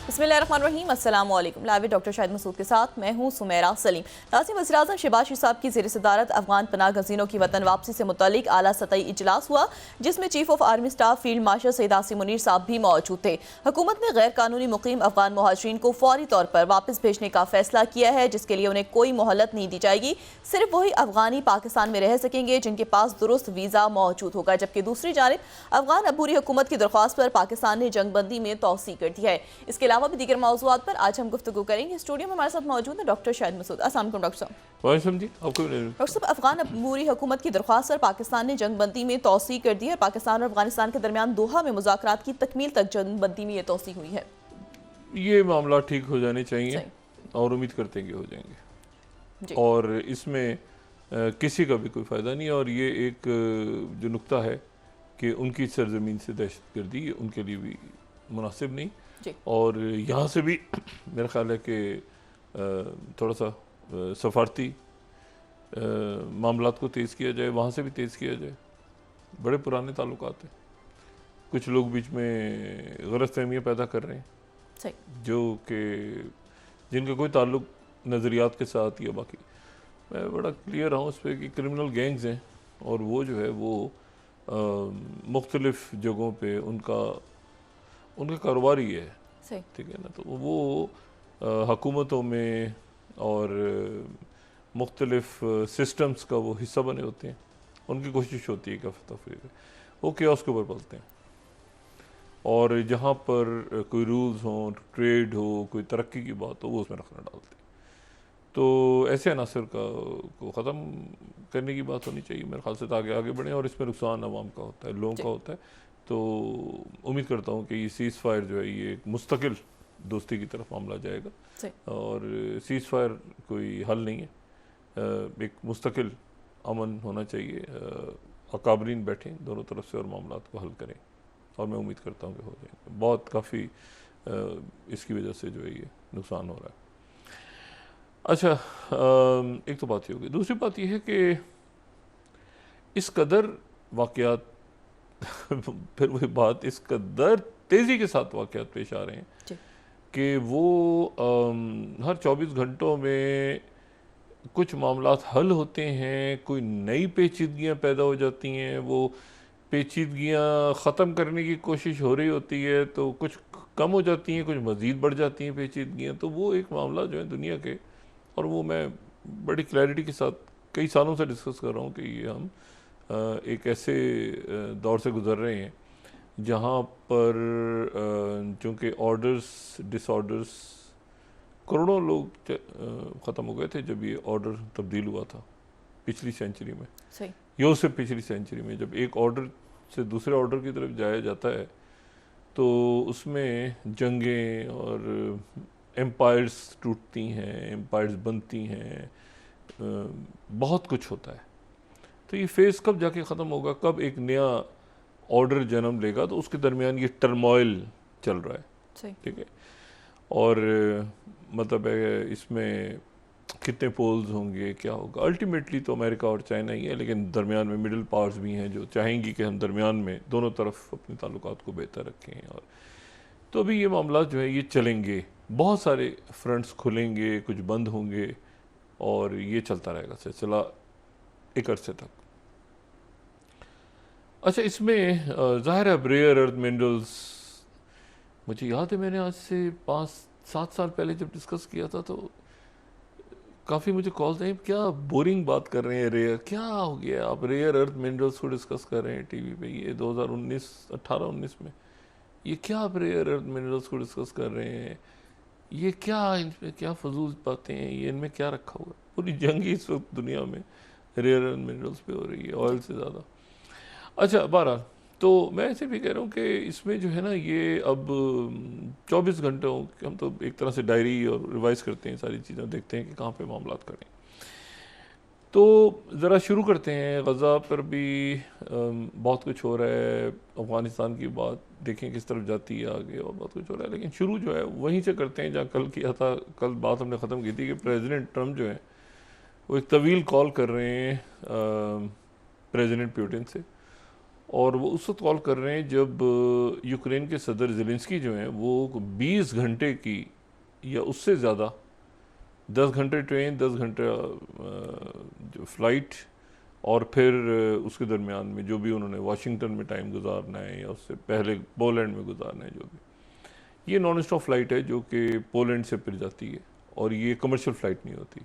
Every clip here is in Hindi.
बिस्मिल्लाहिर्रहमानिर्रहीम। अस्सलाम वालेकुम। लाइव डॉक्टर शाहिद मसूद के साथ मैं हूँ सुमेरा सलीम। नाज़रीन, वज़ीर-ए-आज़म शहबाज शरीफ साहब की ज़ेर सदारत अफगान पनाह गज़ीनों की वतन वापसी से मुतल्लिक आला सतही इजलास हुआ, जिसमें chief of army staff field marshal Syed Asim Munir साहब भी मौजूद थे। हुकूमत ने गैर कानूनी मुकीम अफगान मुहाजिरीन को फौरी तौर पर वापस भेजने का फैसला किया है, जिसके लिए उन्हें कोई मोहलत नहीं दी जाएगी। सिर्फ वही अफगानी पाकिस्तान में रह सकेंगे जिनके पास दुरुस्त वीज़ा मौजूद होगा, जबकि दूसरी जानिब अफगान अबूरी हुकूमत की दरख्वास्त पर पाकिस्तान ने जंगबंदी में तौसी कर दी है। इसके अलावा भी दीगर मौज़ूआत पर आज हम गुफ्तगू करेंगे। स्टूडियो में हमारे साथ मौजूद है डॉक्टर शाहिद मसूद। अस्सलाम वालेकुम डॉक्टर साहब। डॉक्टर साहब, अफगान अबूरी हुकूमत की दरख्वास्त पर पाकिस्तान ने जंगबंदी में तौसी कर दी है। पाकिस्तान और अफगानिस्तान के दरमियान दोहा में मुज़ाकरात की तकमील तक जंगबंदी में ये तौसी हुई है। ये मामला ठीक हो जाने चाहिए और उम्मीद करते हैं कि हो जाएंगे, और इसमें किसी का भी कोई फ़ायदा नहीं। और ये एक जो नुक्ता है कि उनकी सरजमीन से दहशतगर्दी उनके लिए भी मुनासिब नहीं, और यहाँ से भी मेरा ख्याल है कि थोड़ा सा सफारती मामलात को तेज़ किया जाए, वहाँ से भी तेज़ किया जाए। बड़े पुराने ताल्लुकात हैं, कुछ लोग बीच में गलतफहमियाँ पैदा कर रहे हैं जो कि जिनका कोई ताल्लुक नज़रियात के साथ या बाकी। मैं बड़ा क्लियर रहा हूँ उस पर कि क्रिमिनल गैंग्स हैं, और वो जो है वो मुख्तलिफ़ जगहों पे उनका कारोबार ही है, ठीक है ना। तो वो हुकूमतों में और मुख्तलिफ़ सिस्टम्स का वो हिस्सा बने होते हैं। उनकी कोशिश होती है कि तफरीक वो केओस के ऊपर पलते हैं, और जहाँ पर कोई रूल्स हों, ट्रेड हो, कोई तरक्की की बात हो, वो उसमें रखना डालते हैं। तो ऐसे अनासर को ख़त्म करने की बात होनी चाहिए मेरे ख्याल से, ताकि आगे बढ़ें। और इसमें नुकसान आवाम का होता है, लोगों का होता है। तो उम्मीद करता हूँ कि ये सीज़ फायर जो है ये एक मुस्तकिल दोस्ती की तरफ मामला जाएगा, और सीज़ फायर कोई हल नहीं है, एक मुस्तकिल अमन होना चाहिए। अकाबरीन बैठें दोनों तरफ से और मामलात को हल करें, और मैं उम्मीद करता हूँ कि हो जाएंगे। बहुत काफ़ी इसकी वजह से जो है ये नुकसान हो रहा है। अच्छा, एक तो बात ये होगी। दूसरी बात यह है कि इस कदर वाक़यात फिर वही बात, इस कदर तेज़ी के साथ वाक़यात पेश आ रहे हैं कि वो हर 24 घंटों में कुछ मामलात हल होते हैं, कोई नई पेचीदगियाँ पैदा हो जाती हैं, वो पेचीदगियाँ ख़त्म करने की कोशिश हो रही होती है, तो कुछ कम हो जाती हैं, कुछ मज़ीद बढ़ जाती हैं पेचीदगियाँ। तो वो एक मामला जो है दुनिया के, और वो मैं बड़ी क्लैरिटी के साथ कई सालों से डिस्कस कर रहा हूँ कि ये हम एक ऐसे दौर से गुज़र रहे हैं जहाँ पर चूँकि ऑर्डर्स डिसऑर्डर्स करोड़ों लोग ख़त्म हो गए थे जब ये ऑर्डर तब्दील हुआ था पिछली सेंचुरी में, या उससे पिछली सेंचुरी में। जब एक ऑर्डर से दूसरे ऑर्डर की तरफ जाया जाता है तो उसमें जंगें और एम्पायर्स टूटती हैं, एम्पायर्स बनती हैं, बहुत कुछ होता है। तो ये फेज़ कब जाके ख़त्म होगा, कब एक नया ऑर्डर जन्म लेगा, तो उसके दरमियान ये टर्मोइल चल रहा है, ठीक है। और मतलब है इसमें कितने पोल्स होंगे, क्या होगा, अल्टीमेटली तो अमेरिका और चाइना ही है, लेकिन दरमियान में मिडिल पावर्स भी हैं जो चाहेंगी कि हम दरमियान में दोनों तरफ अपने ताल्लुकात को बेहतर रखें। और तो अभी ये मामला जो है ये चलेंगे, बहुत सारे फ्रंट्स खुलेंगे, कुछ बंद होंगे, और ये चलता रहेगा सिलसिला एक अरसे तक। अच्छा, इसमें ज़ाहिर है रेयर अर्थ मिनरल्स, मुझे याद है मैंने आज से 5-7 साल पहले जब डिस्कस किया था तो काफ़ी मुझे कॉल्स आई, क्या बोरिंग बात कर रहे हैं, रेयर क्या हो गया, आप रेयर अर्थ मिनरल्स को डिस्कस कर रहे हैं टीवी पे, ये 2018-19 में, ये क्या आप रेयर अर्थ मिनरल्स को डिस्कस कर रहे हैं, ये क्या, इनमें क्या फजूल बातें हैं, ये इनमें क्या रखा हुआ है। पूरी जंग ही इस वक्त दुनिया में रेयर अर्थ मिनरल्स पे हो रही है, ऑयल से ज़्यादा। अच्छा, बहरहाल तो मैं ऐसे भी कह रहा हूँ कि इसमें जो है ना ये अब 24 घंटों हम तो एक तरह से डायरी और रिवाइज़ करते हैं, सारी चीज़ें देखते हैं कि कहाँ पे मामलात करें। तो ज़रा शुरू करते हैं। गज़ा पर भी बहुत कुछ हो रहा है, अफ़गानिस्तान की बात देखें किस तरफ जाती है आगे, और बहुत कुछ हो रहा है, लेकिन शुरू जो है वहीं से करते हैं जहाँ कल किया था। कल बात हमने ख़त्म की थी कि प्रेसिडेंट ट्रम्प जो है वो एक तवील कॉल कर रहे हैं प्रेसिडेंट पुतिन से, और वो उस वक्त कॉल कर रहे हैं जब यूक्रेन के सदर ज़ेलेंस्की जो हैं वो 20 घंटे की या उससे ज़्यादा 10 घंटे ट्रेन, 10 घंटे जो फ्लाइट और फिर उसके दरमियान में जो भी उन्होंने वाशिंगटन में टाइम गुजारना है या उससे पहले पोलैंड में गुजारना है, जो भी ये नॉन स्टॉप फ्लाइट है जो कि पोलैंड से फिर जाती है और ये कमर्शियल फ़्लाइट नहीं होती।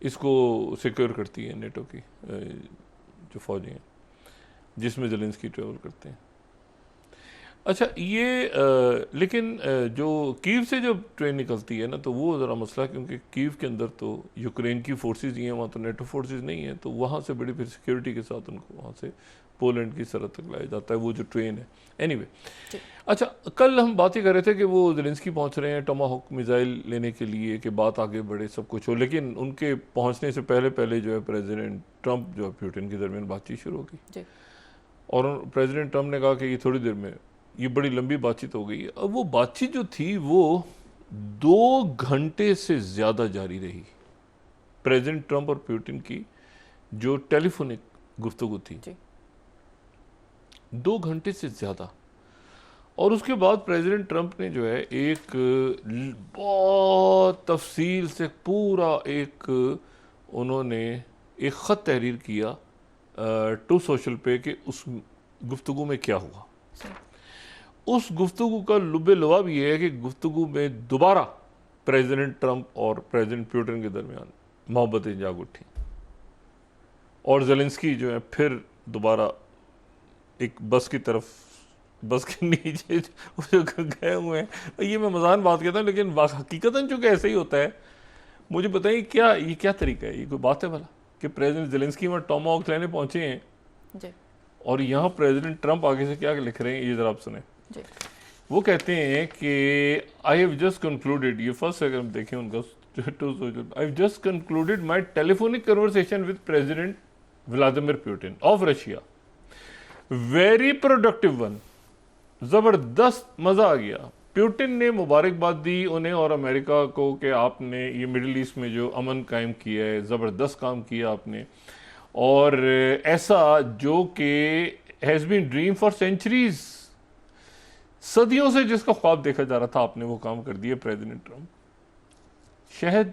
इसको सिक्योर करती है नेटो की जो फ़ौजी हैं जिसमें ज़ेलेंस्की ट्रेवल करते हैं। अच्छा ये लेकिन जो कीव से जब ट्रेन निकलती है ना तो वो ज़रा मसला, क्योंकि कीव के अंदर तो यूक्रेन की फोर्सेस ही हैं, वहाँ तो नेटो फोर्सेस नहीं है, तो वहाँ से बड़ी फिर सिक्योरिटी के साथ उनको वहाँ से पोलैंड की सरहद तक लाया जाता है वो जो ट्रेन है। एनीवे अच्छा, कल हम बात ही कर रहे थे कि वो ज़ेलेंस्की पहुँच रहे हैं टोमाहॉक मिसाइल लेने के लिए कि बात आगे बढ़े सब कुछ हो, लेकिन उनके पहुँचने से पहले पहले जो है प्रेसिडेंट ट्रंप जो है पुतिन के दरमियान बातचीत शुरू होगी और प्रेसिडेंट ट्रंप ने कहा कि ये थोड़ी देर में, ये बड़ी लंबी बातचीत हो गई। अब वो बातचीत जो थी वो 2 घंटे से ज़्यादा जारी रही। प्रेसिडेंट ट्रंप और पुतिन की जो टेलीफोनिक गुफ्तगू थी 2 घंटे से ज़्यादा, और उसके बाद प्रेसिडेंट ट्रंप ने जो है एक बहुत तफसील से पूरा एक उन्होंने एक ख़त तहरीर किया टू सोशल पे कि उस गुफ्तगू में क्या हुआ। उस गुफ्तगू का लुब्बे लुआब ये है कि गुफ्तगू में दोबारा प्रेसिडेंट ट्रंप और प्रेसिडेंट पुतिन के दरमियान मोहब्बतें जाग उठी और ज़ेलेंस्की जो है फिर दोबारा एक बस की तरफ, बस के नीचे गए हुए हैं। ये मैं मजाक बात कहता हूँ लेकिन हकीकतन चूँकि ऐसे ही होता है। मुझे बताइए क्या ये क्या तरीका है, ये कोई बात है भला कि प्रेसिडेंट ज़ेलेंस्की वहाँ टोमाहॉक लेने पहुँचे हैं और यहाँ प्रेसिडेंट ट्रंप आगे से क्या लिख रहे हैं, ये ज़रा आप सुने। वो कहते हैं कि आई हैव जस्ट कंक्लूडेड, ये फर्स्ट अगर हम देखें उनका I have just concluded my telephonic conversation with president Vladimir Putin of Russia, very productive one, ज़बरदस्त, मज़ा आ गया। पुतिन ने मुबारकबाद दी उन्हें और अमेरिका को कि आपने ये मिडिल ईस्ट में जो अमन कायम किया है, ज़बरदस्त काम किया आपने, और ऐसा जो कि has been dream for centuries, सदियों से जिसका ख्वाब देखा जा रहा था, आपने वो काम कर दिया प्रेसिडेंट ट्रंप। शहद।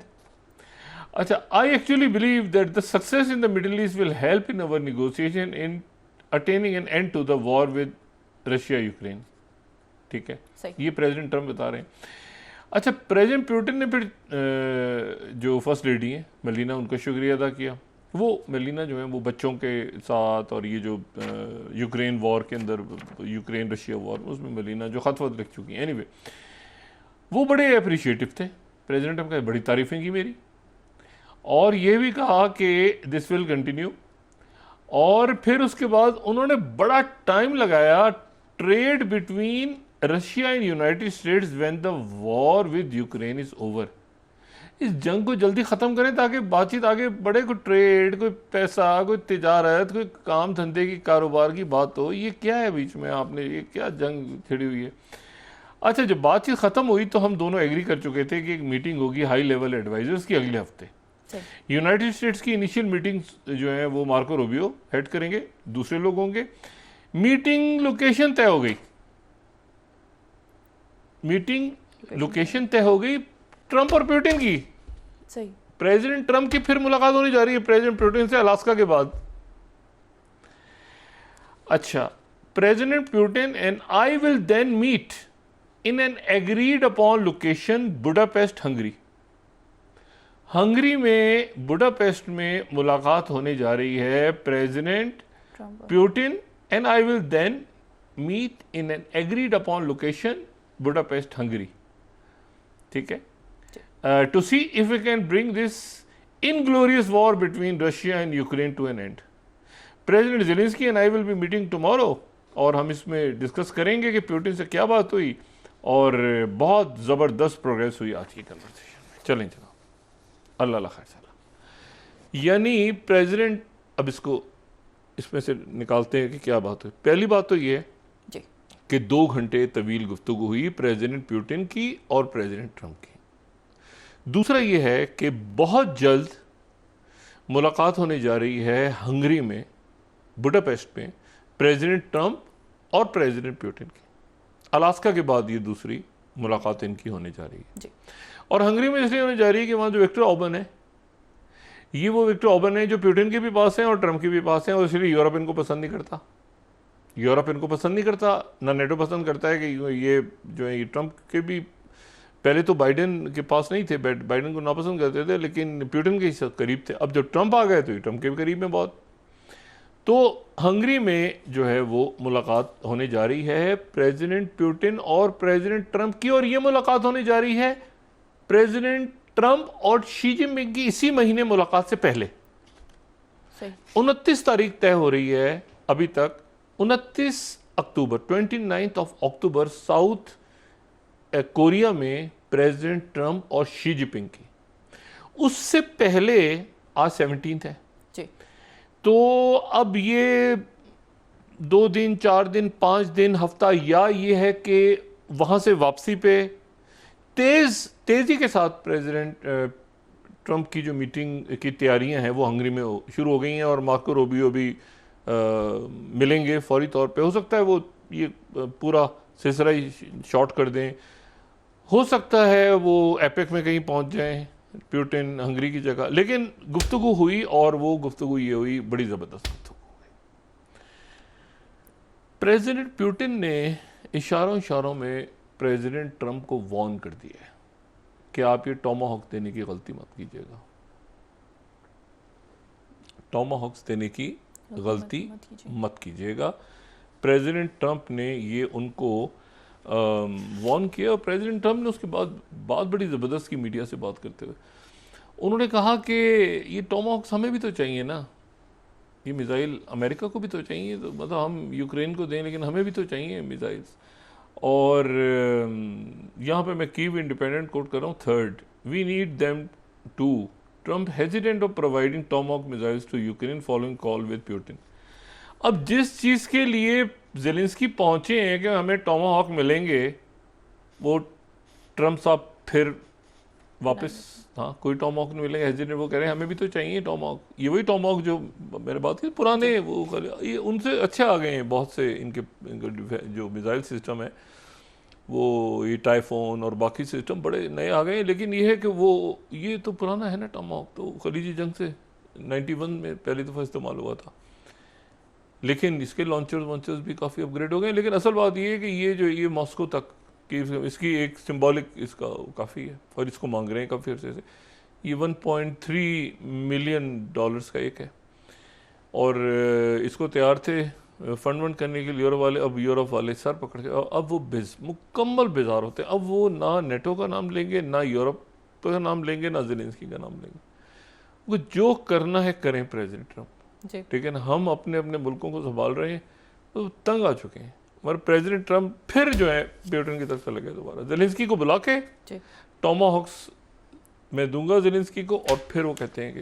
अच्छा, I actually believe that the success in the Middle East will help in our negotiation in attaining an end to the war with Russia Ukraine. ठीक है, ये प्रेसिडेंट ट्रंप बता रहे हैं। अच्छा, प्रेसिडेंट पुतिन ने फिर जो फर्स्ट लेडी हैं मेलिना, उनका शुक्रिया अदा किया। वो मेलिना जो है वो बच्चों के साथ, और ये जो यूक्रेन वॉर के अंदर, यूक्रेन रशिया वॉर, उसमें मेलिना जो खत वत लिख चुकी हैं। एनीवे वो बड़े अप्रिशिएटिव थे। प्रेसिडेंट ट्रंप का बड़ी तारीफ़ें की मेरी, और ये भी कहा कि दिस विल कंटिन्यू। और फिर उसके बाद उन्होंने बड़ा टाइम लगाया trade between Russia and United states when the war with Ukraine is over. इस जंग को जल्दी ख़त्म करें ताकि बातचीत आगे बढ़े, कोई ट्रेड, कोई पैसा, कोई तिजारत, कोई काम धंधे की, कारोबार की बात हो। ये क्या है बीच में, आपने ये क्या जंग छिड़ी हुई है। अच्छा, जब बातचीत ख़त्म हुई तो हम दोनों एग्री कर चुके थे कि एक मीटिंग होगी हाई लेवल एडवाइजर्स की अगले हफ्ते। यूनाइटेड स्टेट्स की इनिशियल मीटिंग जो है वो मार्को रूबियो हेड करेंगे, दूसरे लोग होंगे। मीटिंग लोकेशन तय हो गई, मीटिंग लोकेशन तय हो गई ट्रंप और पुतिन की। सही। प्रेसिडेंट ट्रंप की फिर मुलाकात होने जा रही है प्रेसिडेंट पुतिन से अलास्का के बाद। अच्छा, president Putin and I will then meet in an agreed upon location Budapest, Hungary. Hungary में बुडापेस्ट में मुलाकात होने जा रही है president Putin and I will then meet in an agreed upon location Budapest, Hungary. ठीक है, to see if we can bring this inglorious war between Russia and Ukraine to an end. President Zelensky and I will be meeting tomorrow, और हम इसमें डिस्कस करेंगे कि पुतिन से क्या बात हुई, और बहुत ज़बरदस्त प्रोग्रेस हुई आज की कन्वर्सेशन में। चलें जनाब, अल्लाह खैर सलाम। यानी प्रेसिडेंट, अब इसको इसमें से निकालते हैं कि क्या बात हुई। पहली बात तो ये है कि 2 घंटे तवील गुफ्तगू हुई प्रेसिडेंट पुतिन की और प्रेसिडेंट ट्रंप की। दूसरा ये है कि बहुत जल्द मुलाकात होने जा रही है हंगरी में बुडापेस्ट में प्रेसिडेंट ट्रंप और प्रेसिडेंट पुतिन की। अलास्का के बाद ये दूसरी मुलाकात इनकी होने जा रही है जी। और हंगरी में इसलिए होने जा रही है कि वहाँ जो विक्टर ऑर्बन है, ये वो विक्टर ऑर्बन है जो पुतिन के भी पास हैं और ट्रंप के भी पास हैं, और इसलिए यूरोप इनको पसंद नहीं करता। यूरोप इनको पसंद नहीं करता, ना नेटो पसंद करता है कि ये जो है ये ट्रंप के भी पहले तो बाइडेन के पास नहीं थे, बाइडेन को नापसंद करते थे, लेकिन पुतिन के करीब थे। अब जब ट्रंप आ गए तो ये ट्रंप के भी करीब में बहुत। तो हंगरी में जो है वो मुलाकात होने जा रही है प्रेसिडेंट पुतिन और प्रेसिडेंट ट्रंप की, और ये मुलाकात होने जा रही है प्रेसिडेंट ट्रंप और शी जिनपिंग की इसी महीने मुलाकात से पहले। 29 तारीख तय हो रही है अभी तक, 29 अक्टूबर 29 ऑफ अक्टूबर साउथ कोरिया में प्रेसिडेंट ट्रंप और शी जिनपिंग की। उससे पहले आज 17 है जी। तो अब ये 2 दिन 4 दिन 5 दिन हफ्ता, या ये है कि वहां से वापसी पे तेजी के साथ प्रेसिडेंट ट्रंप की जो मीटिंग की तैयारियां हैं वो हंगरी में शुरू हो गई हैं, और मार्को रूबियो भी मिलेंगे फौरी तौर पे। हो सकता है वो ये पूरा सिलसिला ही शॉर्ट कर दें, हो सकता है वो एपेक में कहीं पहुंच जाएं पुतिन हंगरी की जगह, लेकिन गुफ्तगू हुई, और वो गुफ्तगू ये हुई, बड़ी ज़बरदस्त गुफ्तगू हुई। प्रेसिडेंट पुतिन ने इशारों में प्रेसिडेंट ट्रंप को वार्न कर दिया है कि आप ये टोमाहॉक देने की गलती मत कीजिएगा, टोमाहॉक्स देने की गलती मत कीजिएगा। प्रेसिडेंट ट्रंप ने ये उनको वार्न किया, और प्रेसिडेंट ट्रंप ने उसके बाद बात बड़ी ज़बरदस्त की मीडिया से बात करते हुए उन्होंने कहा कि ये टोमाहॉक्स हमें भी तो चाहिए ना, ये मिसाइल अमेरिका को भी तो चाहिए, तो मतलब हम यूक्रेन को दें लेकिन हमें भी तो चाहिए मिसाइल्स। और यहाँ पे मैं कीव इंडिपेंडेंट कोट कर रहा हूँ, 3rd, we need them to, Trump hesitant of providing Tomahawk missiles to Ukraine following call with Putin. अब जिस चीज़ के लिए ज़ेलेंस्की पहुंचे हैं कि हमें टोमाहॉक मिलेंगे, वो ट्रंप साहब फिर वापस हाँ कोई टोमाहॉक नहीं मिलेंगे, हेजिटेंट वो कह रहे हैं हमें भी तो चाहिए टोमाहॉक। ये वही टोमाहॉक जो मेरे बात की पुराने वो ये उनसे अच्छे आ गए हैं बहुत से, इनके जो मिसाइल सिस्टम है वो ये टाइफोन और बाकी सिस्टम बड़े नए आ गए हैं, लेकिन ये है कि वो ये तो पुराना है ना टोमाहॉक, तो खलीजी जंग से 91 में पहली दफ़ा इस्तेमाल हुआ था, लेकिन इसके लॉन्चर्स भी काफ़ी अपग्रेड हो गए। लेकिन असल बात ये है कि ये जो ये मॉस्को तक कि इसकी एक सिंबॉलिक इसका काफ़ी है, और इसको मांग रहे हैं काफ़ी अर्से से। ये $1.3 मिलियन का एक है, और इसको तैयार थे फंड करने के लिए यूरोप वाले। अब यूरोप वाले सर पकड़ के अब वो मुकम्मल बेजार होते हैं। अब वो ना नेटो का नाम लेंगे, ना यूरोप का नाम लेंगे, ना ज़ेलेंस्की का नाम लेंगे। वो जो करना है करें प्रेसिडेंट ट्रंप, ठीक है ना। हम अपने अपने मुल्कों को संभाल रहे हैं, तो तंग आ चुके हैं। मगर प्रेसिडेंट ट्रंप फिर जो है पुतिन की तरफ से लगे दोबारा, ज़ेलेंस्की को बुला के टोमाहॉक्स मैं दूंगा ज़ेलेंस्की को, और फिर वो कहते हैं कि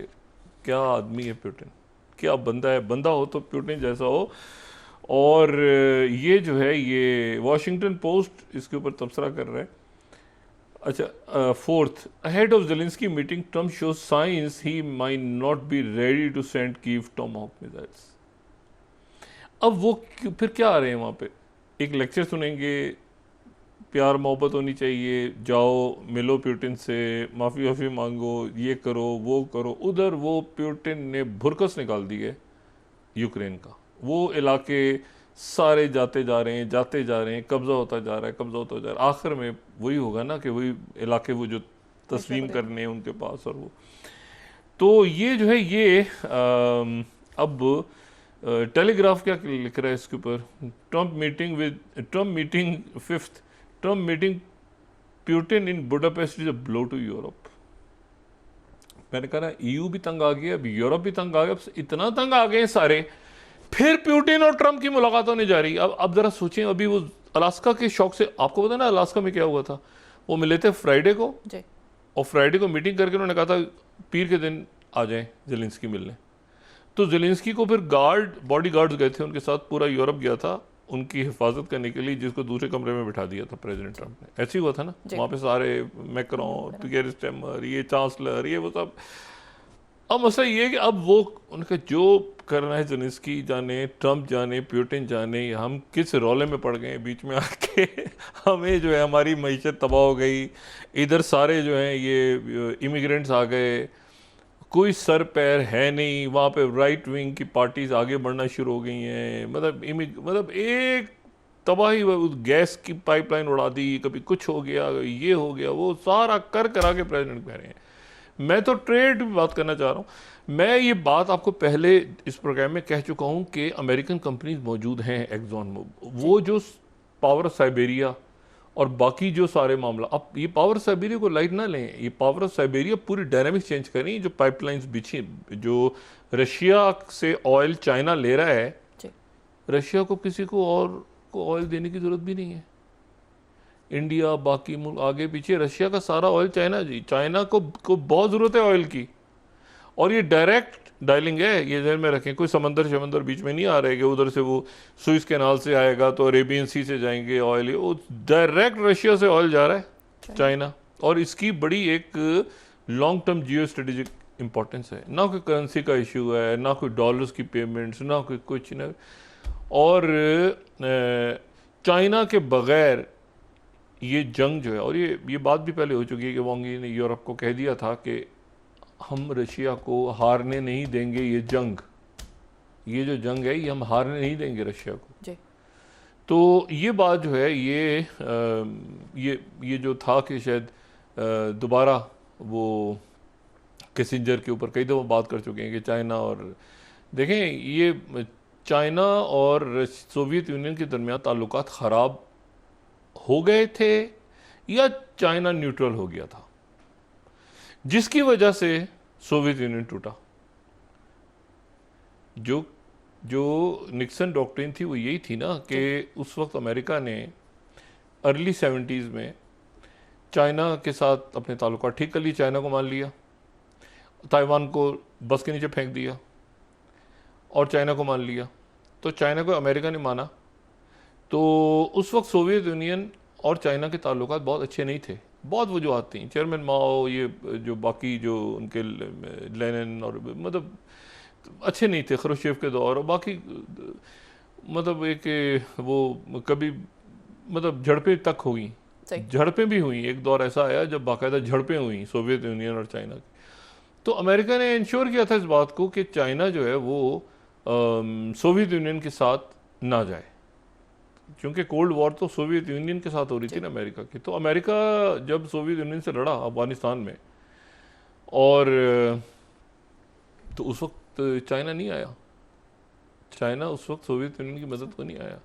क्या आदमी है पुतिन, क्या बंदा है, बंदा हो तो पुतिन जैसा हो। और ये जो है ये वॉशिंगटन पोस्ट इसके ऊपर तबसरा कर रहा है। अच्छा, 4th, ahead of Zelensky meeting, Trump shows signs he might not be ready to send Kyiv Tomahawk missiles. अब वो फिर क्या आ रहे हैं वहाँ पे, एक लेक्चर सुनेंगे, प्यार मोहब्बत होनी चाहिए, जाओ मिलो पुतिन से, माफ़ी वाफ़ी मांगो, ये करो वो करो। उधर वो पुतिन ने भुरकस निकाल दी है यूक्रेन का, वो इलाके सारे जाते जा रहे हैं, कब्ज़ा होता जा रहा है, आखिर में वही होगा ना कि वही इलाके वो जो तस्लीम करने हैं उनके पास। और वो तो ये जो है ये अब टेलीग्राफ क्या लिख रहा है इसके ऊपर, Trump meeting 5th, Trump meeting Putin in Budapest is a blow to Europe. मैंने कहा EU भी तंग आ गया, अब यूरोप भी तंग आ गया, इतना तंग आ गए सारे, फिर पुतिन और ट्रंप की मुलाकात होने जा रही है। अब जरा सोचें, अभी वो अलास्का के शौक से, आपको पता ना अलास्का में क्या हुआ था, वो मिले थे फ्राइडे को, और फ्राइडे को मीटिंग करके उन्होंने कहा था पीर के दिन आ जाएं ज़ेलेंस्की मिलने। तो ज़ेलेंस्की को फिर बॉडी गार्ड्स गए थे उनके साथ, पूरा यूरोप गया था उनकी हिफाजत करने के लिए, जिसको दूसरे कमरे में बिठा दिया था प्रेसिडेंट ट्रंप ने। ऐसे ही हुआ था ना, वहाँ पे सारे मैक्रोन, पीयर स्टेमर, ये चांसलर, ये वो सब। अब मसला ये है कि अब वो उनका जो करना है, ज़ेलेंस्की जाने, ट्रंप जाने, पुतिन जाने, हम किस रौले में पड़ गए बीच में आके हमें जो है हमारी मईशत तबाह हो गई, इधर सारे जो हैं ये इमिग्रेंट्स आ गए, कोई सर पैर है नहीं, वहाँ पे राइट विंग की पार्टीज आगे बढ़ना शुरू हो गई हैं, मतलब एक तबाही, उस गैस की पाइपलाइन उड़ा दी, कभी कुछ हो गया, ये हो गया, वो सारा कर करा के प्रेसिडेंट कह रहे हैं। मैं तो ट्रेड की बात करना चाह रहा हूँ। मैं ये बात आपको पहले इस प्रोग्राम में कह चुका हूँ कि अमेरिकन कंपनीज मौजूद हैं एक्सॉन में, वो जो पावर ऑफ साइबेरिया और बाकी जो सारे मामला, अब ये पावर ऑफ साइबेरिया को लाइट ना लें, ये पावर ऑफ साइबेरिया पूरी डायनामिक्स चेंज करें। जो पाइपलाइंस बिछी, जो रशिया से ऑयल चाइना ले रहा है, रशिया को किसी को और को ऑयल देने की ज़रूरत भी नहीं है। इंडिया, बाकी मुल्क आगे पीछे, रशिया का सारा ऑयल चाइना जी, चाइना को बहुत ज़रूरत है ऑयल की। और ये डायरेक्ट डायलिंग है, ये जहन में रखें, कोई समंदर बीच में नहीं आ रहे कि उधर से वो सुइस कैनाल से आएगा तो अरेबियन सी से जाएंगे ऑयल, वो डायरेक्ट रशिया से ऑयल जा रहा है चाइना। और इसकी बड़ी एक long term geo strategic importance है, ना कोई करेंसी का इशू है, ना कोई डॉलर्स की पेमेंट्स, ना कोई कुछ ना। और चाइना के बगैर ये जंग जो है, और ये बात भी पहले हो चुकी है कि वांग यी ने यूरोप को कह दिया था कि हम रशिया को हारने नहीं देंगे, ये जो जंग है ये हम हारने नहीं देंगे रशिया को जी। तो ये बात जो है ये जो था कि शायद दोबारा वो किसिंजर के ऊपर कई दफ़ा बात कर चुके हैं कि चाइना और, देखें ये चाइना और सोवियत यूनियन के दरमियान ताल्लुकात ख़राब हो गए थे या चाइना न्यूट्रल हो गया था, जिसकी वजह से सोवियत यूनियन टूटा। जो निक्सन डॉक्ट्रिन थी वो यही थी ना कि उस वक्त अमेरिका ने अर्ली 70s में चाइना के साथ अपने ताल्लुकात ठीक कर लिए, चाइना को मान लिया, ताइवान को बस के नीचे फेंक दिया और चाइना को मान लिया। तो चाइना को अमेरिका ने माना, तो उस वक्त सोवियत यूनियन और चाइना के ताल्लुकात बहुत अच्छे नहीं थे, बहुत वजूहत थी, चेयरमैन माओ, ये जो बाकी जो उनके लेनिन और मतलब अच्छे नहीं थे, ख्रुश्चेव के दौर और बाकी, मतलब एक वो कभी मतलब झड़पें तक हुई, झड़पें भी हुई, एक दौर ऐसा आया जब बाकायदा झड़पें हुई सोवियत यूनियन और चाइना की। तो अमेरिका ने इंश्योर किया था इस बात को कि चाइना जो है वो सोवियत यूनियन के साथ ना जाए, क्योंकि कोल्ड वॉर तो सोवियत यूनियन के साथ हो रही थी ना अमेरिका की। तो अमेरिका जब सोवियत यूनियन से लड़ा अफगानिस्तान में, और तो उस वक्त चाइना नहीं आया, चाइना उस वक्त सोवियत यूनियन की मदद को नहीं आया।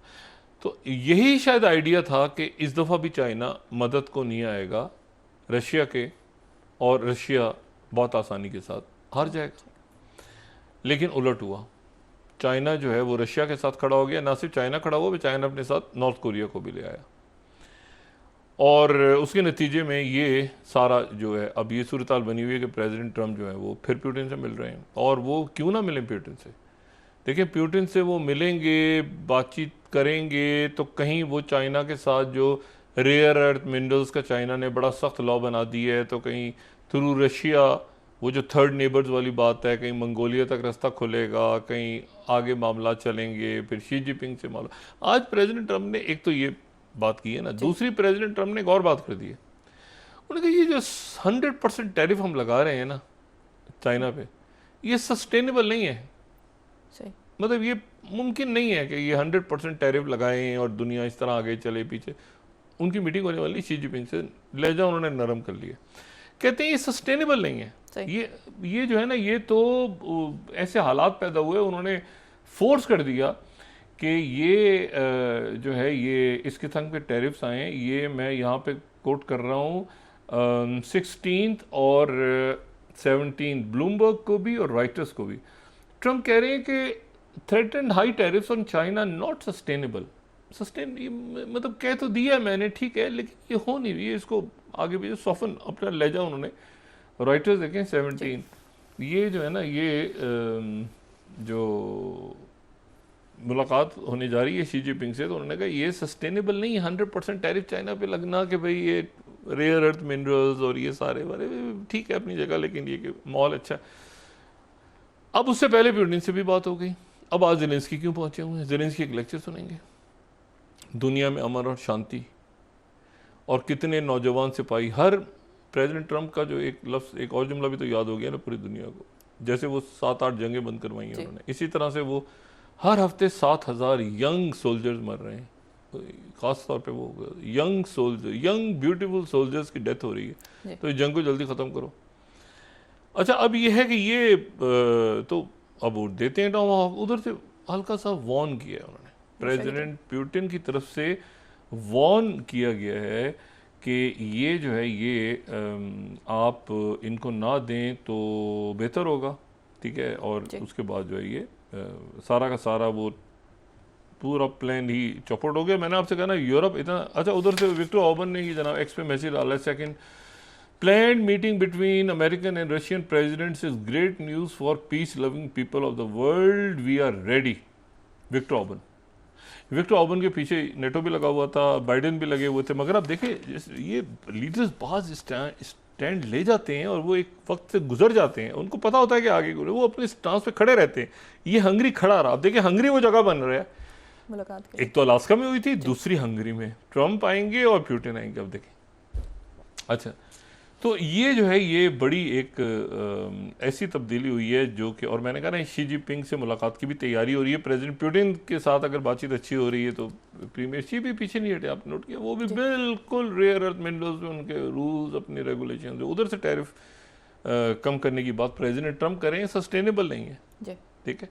तो यही शायद आइडिया था कि इस दफ़ा भी चाइना मदद को नहीं आएगा रशिया के, और रशिया बहुत आसानी के साथ हार जाएगा। लेकिन उलट हुआ, चाइना जो है वो रशिया के साथ खड़ा हो गया, ना सिर्फ चाइना खड़ा हुआ, चाइना अपने साथ नॉर्थ कोरिया को भी ले आया, और उसके नतीजे में ये सारा जो है अब ये सूरत हाल बनी हुई है कि प्रेसिडेंट ट्रंप जो है वो फिर पुतिन से मिल रहे हैं। और वो क्यों ना मिलें पुतिन से, देखिए पुतिन से वो मिलेंगे, बातचीत करेंगे, तो कहीं वो चाइना के साथ जो रेयर अर्थ मिनरल्स का चाइना ने बड़ा सख्त लॉ बना दी है, तो कहीं थ्रू रशिया वो जो थर्ड नेबर्स वाली बात है, कहीं मंगोलिया तक रास्ता खुलेगा, कहीं आगे मामला चलेंगे, फिर शी जिनपिंग से मामला। आज प्रेसिडेंट ट्रंप ने एक तो ये बात की है ना, दूसरी प्रेसिडेंट ट्रंप ने एक और बात कर दी है, उन्होंने कहा ये जो 100% टैरिफ हम लगा रहे हैं ना चाइना पे, ये सस्टेनेबल नहीं है। सही, मतलब ये मुमकिन नहीं है कि ये 100% टैरिफ लगाएं और दुनिया इस तरह आगे चले पीछे। उनकी मीटिंग होने वाली शी जिनपिंग से, लहजा उन्होंने नरम कर लिया, कहते हैं ये सस्टेनेबल नहीं है। ये जो है ना, ये तो ऐसे हालात पैदा हुए, उन्होंने फोर्स कर दिया कि ये जो है ये इस किस्म के टैरिफ्स आए। ये मैं यहाँ पे कोट कर रहा हूँ 16 और 17 ब्लूमबर्ग को भी और राइटर्स को भी। ट्रंप कह रहे हैं कि threatened high tariffs on China not sustainable. मतलब कह तो दिया मैंने, ठीक है, लेकिन ये हो नहीं रही है, इसको आगे भी सॉफन अपना लहजा उन्होंने। राइटर्स देखें 17, ये जो है ना, ये जो मुलाकात होने जा रही है शी जिनपिंग से, तो उन्होंने कहा ये सस्टेनेबल नहीं है 100% टैरिफ चाइना पे लगना, कि भाई ये रेयर अर्थ मिनरल्स और ये सारे वाले ठीक है अपनी जगह, लेकिन ये कि माहौल अच्छा। अब उससे पहले पुतिन से भी बात हो गई, अब आज ज़ेलेंस्की क्यों पहुंचे हुए हैं? ज़ेलेंस्की एक लेक्चर सुनेंगे, दुनिया में अमन और शांति, और कितने नौजवान सिपाही, हर प्रेसिडेंट ट्रंप का जो एक लफ्ज़, एक और जुमला भी तो याद हो गया ना पूरी दुनिया को, जैसे वो 7-8 जंगें बंद करवाई हैं उन्होंने, इसी तरह से वो हर हफ्ते 7,000 यंग सोल्जर्स मर रहे हैं, ख़ास तौर पे वो young soldier, young beautiful soldiers की डेथ हो रही है। तो इस जंग को जल्दी ख़त्म करो। अच्छा, अब ये है कि ये तो अब वो देते हैं टॉमहॉक, उधर से हल्का सा वॉर्न किया है उन्होंने, प्रेसिडेंट पुतिन की तरफ से वॉर्न किया गया है कि ये जो है ये आप इनको ना दें तो बेहतर होगा, ठीक है। और उसके बाद जो है ये सारा का सारा वो पूरा प्लान ही चौपट हो गया। मैंने आपसे कहा ना यूरोप इतना अच्छा, उधर से विक्टर ऑर्बन ने ये जनाब एक्स पे मैसेज डाला है, second planned meeting between American and Russian presidents is great news for peace-loving people of the world. We are ready. Viktor Orban, Viktor Orban के पीछे नेटो भी लगा हुआ था, बाइडेन भी लगे हुए थे, मगर अब देखें ये लीडर्स बाज स्टैंड ले जाते हैं और वो एक वक्त से गुजर जाते हैं, उनको पता होता है कि आगे वो अपने स्टांस पे खड़े रहते हैं। ये हंगरी खड़ा रहा, अब देखिए हंगरी वो जगह बन रहा है, मुलाकात एक तो अलास्का में हुई थी, दूसरी हंगरी में, ट्रंप आएंगे और पुतिन आएंगे। अब देखें, अच्छा तो ये जो है ये बड़ी एक ऐसी तब्दीली हुई है जो कि, और मैंने कहा ना शी जिनपिंग से मुलाकात की भी तैयारी हो रही है, प्रेसिडेंट पुतिन के साथ अगर बातचीत अच्छी हो रही है तो प्रीमियर शी भी पीछे नहीं हटे, आपने नोट किया, वो भी बिल्कुल रेयर अर्थ मिनरल्स में उनके रूल्स, अपने रेगुलेशन, उधर से टैरिफ कम करने की बात प्रेसिडेंट ट्रंप करें, सस्टेनेबल नहीं है, ठीक है।